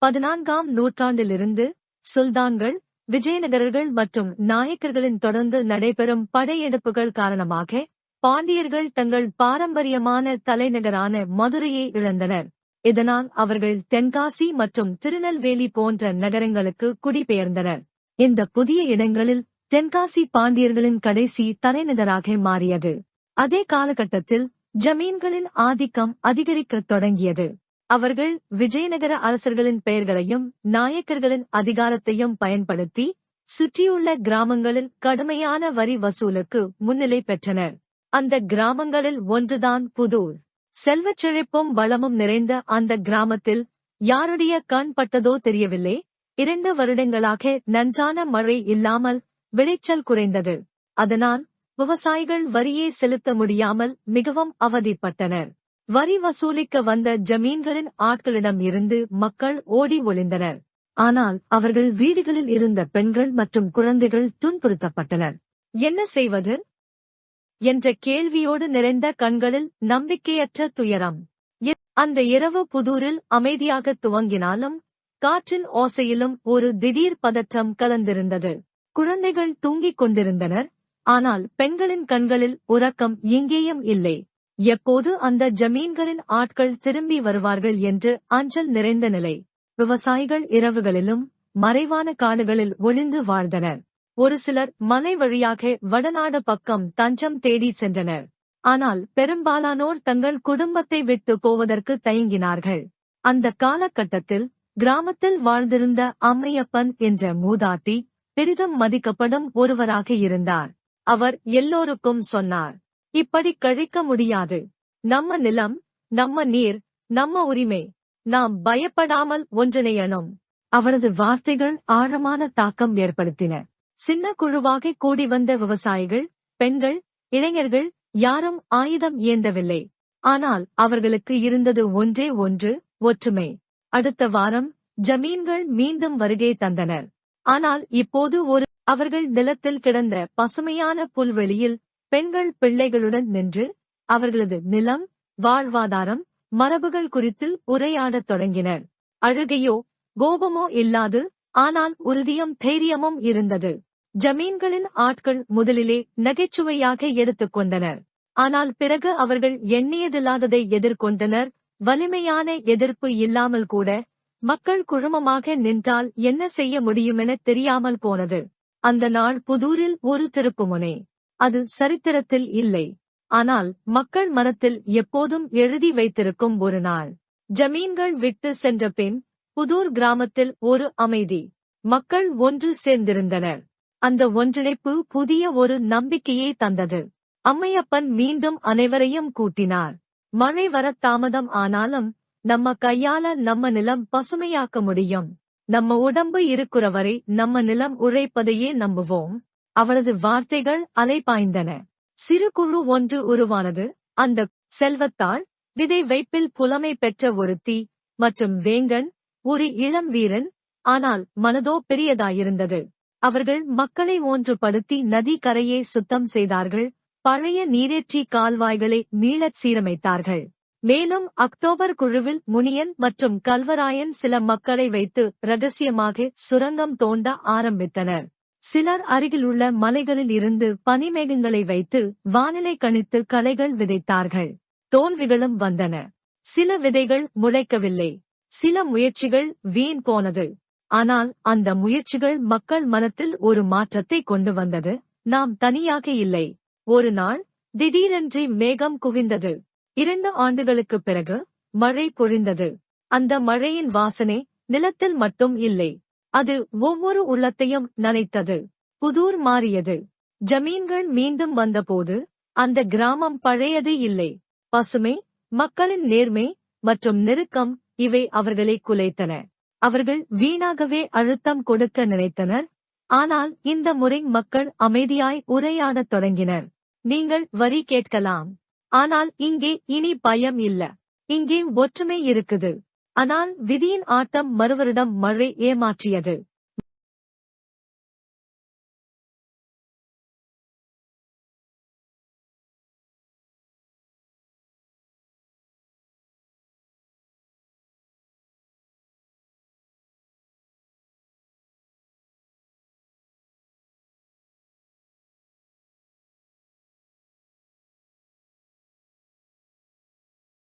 14ஆம் நூற்றாண்டிலிருந்து சுல்தான்கள், விஜயநகரர்கள் மற்றும் நாயக்கர்களின் தொடர்ந்து நடைபெறும் படையெடுப்புகள் காரணமாக பாண்டியர்கள் தங்கள் பாரம்பரியமான தலைநகரான மதுரையை இழந்தனர். இதனால் அவர்கள் தென்காசி மற்றும் திருநெல்வேலி போன்ற நகரங்களுக்கு குடிபெயர்ந்தனர். இந்த புதிய இடங்களில் தென்காசி பாண்டியர்களின் கடைசி தலைநகராக மாறியது. அதே காலகட்டத்தில் ஜமீன்களின் ஆதிக்கம் அதிகரிக்கத் தொடங்கியது. அவர்கள் விஜயநகர அரசர்களின் பெயர்களையும் நாயக்கர்களின் அதிகாரத்தையும் பயன்படுத்தி சுற்றியுள்ள கிராமங்களில் கடுமையான வரி வசூலுக்கு முன்னிலை பெற்றனர். அந்த கிராமங்களில் ஒன்றுதான் புதூர். செல்வச் செழிப்பும் வளமும் நிறைந்த அந்த கிராமத்தில் யாருடைய கண் பட்டதோ தெரியவில்லை, 2 வருடங்களாக நன்றான மழை இல்லாமல் விளைச்சல் குறைந்தது. அதனால் விவசாயிகள் வரியே செலுத்த முடியாமல் மிகவும் அவதிப்பட்டனர். வரி வசூலிக்க வந்த ஜமீன்களின் ஆட்களிடம் இருந்து மக்கள் ஓடி ஒளிந்தனர். ஆனால் அவர்கள் வீடுகளில் இருந்த பெண்கள் மற்றும் குழந்தைகள் துன்புறுத்தப்பட்டனர். என்ன செய்வது என்ற கேள்வியோடு நிறைந்த கண்களில் நம்பிக்கையற்ற துயரம். அந்த இரவு புதூரில் அமைதியாக துவங்கினாலும் காற்றின் ஓசையிலும் ஒரு திடீர் பதற்றம் கலந்திருந்தது. குழந்தைகள் தூங்கிக் கொண்டிருந்தனர். ஆனால் பெண்களின் கண்களில் உறக்கம் எங்கேயும் இல்லை. எப்போது அந்த ஜமீன்களின் ஆட்கள் திரும்பி வருவார்கள் என்று அஞ்சல் நிறைந்த நிலை. விவசாயிகள் இரவுகளிலும் மறைவான காடுகளில் ஒளிந்து வாழ்ந்தனர். ஒரு சிலர் மலை வழியாக வடநாடு பக்கம் தஞ்சம் தேடி சென்றனர். ஆனால் பெரும்பாலானோர் தங்கள் குடும்பத்தை விட்டு போவதற்கு தயங்கினார்கள். அந்த காலகட்டத்தில் கிராமத்தில் வாழ்ந்திருந்த அம்மையப்பன் என்ற மூதாட்டி பெரிதும் மதிக்கப்படும் ஒருவராக இருந்தார். அவர் எல்லோருக்கும் சொன்னார், இப்படி கழிக்க முடியாது. நம்ம நிலம், நம்ம நீர், நம்ம உரிமை. நாம் பயப்படாமல் ஒன்றிணையணும். அவரது வார்த்தைகள் ஆழமான தாக்கம் ஏற்படுத்தின. சின்ன குழுவாக கூடி வந்த விவசாயிகள், பெண்கள், இளைஞர்கள் யாரும் ஆயுதம் ஏந்தவில்லை. ஆனால் அவர்களுக்கு இருந்தது ஒன்றே ஒன்று, ஒற்றுமை. அடுத்த வாரம் ஜமீன்கள் மீண்டும் வருகை தந்தனர். ஆனால் இப்போது அவர்கள் நிலத்தில் கிடந்த பசுமையான புல்வெளியில் பெண்கள் பிள்ளைகளுடன் நின்று அவர்களது நிலம், வாழ்வாதாரம், மரபுகள் குறித்து உரையாடத் தொடங்கினர். அழுகையோ கோபமோ இல்லாது, ஆனால் உறுதியும் தைரியமும் இருந்தது. ஜமீன்களின் ஆட்கள் முதலிலே நகைச்சுவையாக எடுத்துக்கொண்டனர். ஆனால் பிறகு அவர்கள் எண்ணியதில்லாததை எதிர்கொண்டனர். வலிமையான எதிர்ப்பு இல்லாமல் கூட மக்கள் குழுமமாக நின்றால் என்ன செய்ய முடியுமென தெரியாமல் போனது. அந்த நாள் புதூரில் ஒரு திருப்புமுனை. அது சரித்திரத்தில் இல்லை, ஆனால் மக்கள் மனத்தில் எப்போதும் எழுதி வைத்திருக்கும் ஒரு நாள். ஜமீன்கள் விட்டு சென்ற பின் புதூர் கிராமத்தில் ஒரு அமைதி. மக்கள் ஒன்று சேர்ந்திருந்தனர். அந்த ஒன்றிணைப்பு புதிய ஒரு நம்பிக்கையை தந்தது. அம்மையப்பன் மீண்டும் அனைவரையும் கூட்டினார். மழை வர தாமதம் ஆனாலும் நம்ம கையால நம்ம நிலம் பசுமையாக்க முடியும். நம்ம உடம்பு இருக்கிற வரை நம்ம நிலம் உழைப்பதையே நம்புவோம். அவரது வார்த்தைகள் அலைபாய்ந்தன. சிறு குழு ஒன்று உருவானது. அந்த செல்வத்தாள், விதை வைப்பில் புலமை பெற்ற ஒருத்தி மற்றும் வேங்கன், ஒரு இளம் வீரன். ஆனால் மனதோ பெரியதாயிருந்தது. அவர்கள் மக்களை ஒன்றுபடுத்தி நதி கரையை சுத்தம் செய்தார்கள். பழைய நீரேற்றி கால்வாய்களை மீளச் சீரமைத்தார்கள். மேலும் அக்டோபர் குழுவில் முனியன் மற்றும் கல்வராயன் சில மக்களை வைத்து ரகசியமாக சுரங்கம் தோண்ட ஆரம்பித்தனர். சிலர் அருகிலுள்ள மலைகளில் இருந்து பனிமேகங்களை வைத்து வானிலை கணித்து களைகள் விதைத்தார்கள். தோல்விகளும் வந்தன. சில விதைகள் முளைக்கவில்லை. சில முயற்சிகள் வீண் போனது. ஆனால் அந்த முயற்சிகள் மக்கள் மனத்தில் ஒரு மாற்றத்தை கொண்டு வந்தது. நாம் தனியாக இல்லை. ஒரு நாள் திடீரென்று மேகம் குவிந்தது. 2 ஆண்டுகளுக்குப் பிறகு மழை பொழிந்தது. அந்த மழையின் வாசனை நிலத்தில் மட்டும் இல்லை, அது ஒவ்வொரு உள்ளத்தையும் நனைத்தது. புதூர் மாறியது. ஜமீன்கள் மீண்டும் வந்தபோது அந்த கிராமம் பழையது இல்லை. பசுமை, மக்களின் நேர்மை மற்றும் நெருக்கம் இவை அவர்களை குலைத்தன. அவர்கள் வீணாகவே அழுத்தம் கொடுக்க நினைத்தனர். ஆனால் இந்த முறை மக்கள் அமைதியாய் உரையாடத் தொடங்கினர். நீங்கள் வரி கேட்கலாம், ஆனால் இங்கே இனி பயம் இல்ல. இங்கே ஒற்றுமை இருக்குது. ஆனால் விதியின் ஆட்டம் மறுவருடம் மழை ஏமாற்றியது.